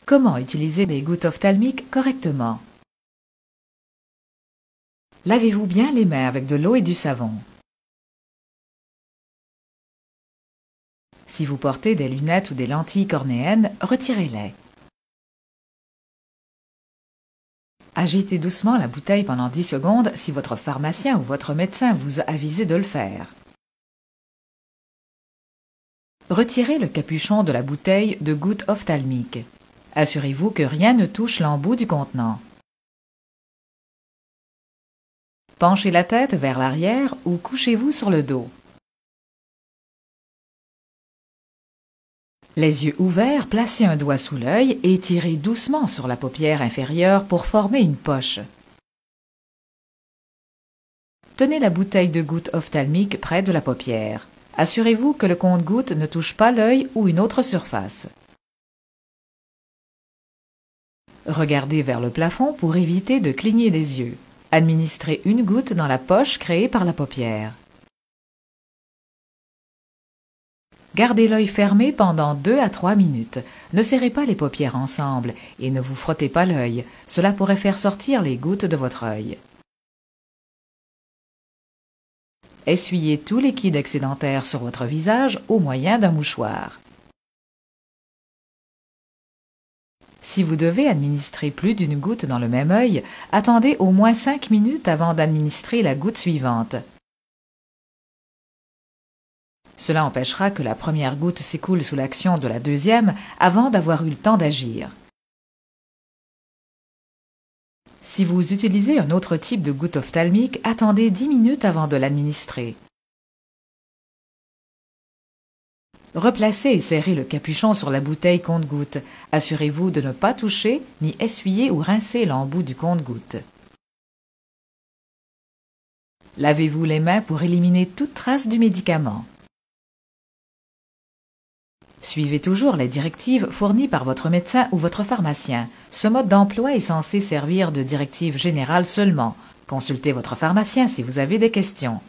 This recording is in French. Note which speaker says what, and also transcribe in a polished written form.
Speaker 1: Comment utiliser des gouttes ophtalmiques correctement? Lavez-vous bien les mains avec de l'eau et du savon. Si vous portez des lunettes ou des lentilles cornéennes, retirez-les. Agitez doucement la bouteille pendant 10 secondes si votre pharmacien ou votre médecin vous a avisé de le faire. Retirez le capuchon de la bouteille de gouttes ophtalmiques. Assurez-vous que rien ne touche l'embout du contenant. Penchez la tête vers l'arrière ou couchez-vous sur le dos. Les yeux ouverts, placez un doigt sous l'œil et tirez doucement sur la paupière inférieure pour former une poche. Tenez la bouteille de gouttes ophtalmiques près de la paupière. Assurez-vous que le compte-gouttes ne touche pas l'œil ou une autre surface. Regardez vers le plafond pour éviter de cligner des yeux. Administrez une goutte dans la poche créée par la paupière. Gardez l'œil fermé pendant 2 à 3 minutes. Ne serrez pas les paupières ensemble et ne vous frottez pas l'œil. Cela pourrait faire sortir les gouttes de votre œil. Essuyez tout liquide excédentaire sur votre visage au moyen d'un mouchoir. Si vous devez administrer plus d'une goutte dans le même œil, attendez au moins 5 minutes avant d'administrer la goutte suivante. Cela empêchera que la première goutte s'écoule sous l'action de la deuxième avant d'avoir eu le temps d'agir. Si vous utilisez un autre type de goutte ophtalmique, attendez 10 minutes avant de l'administrer. Replacez et serrez le capuchon sur la bouteille compte-gouttes. Assurez-vous de ne pas toucher ni essuyer ou rincer l'embout du compte-gouttes. Lavez-vous les mains pour éliminer toute trace du médicament. Suivez toujours les directives fournies par votre médecin ou votre pharmacien. Ce mode d'emploi est censé servir de directive générale seulement. Consultez votre pharmacien si vous avez des questions.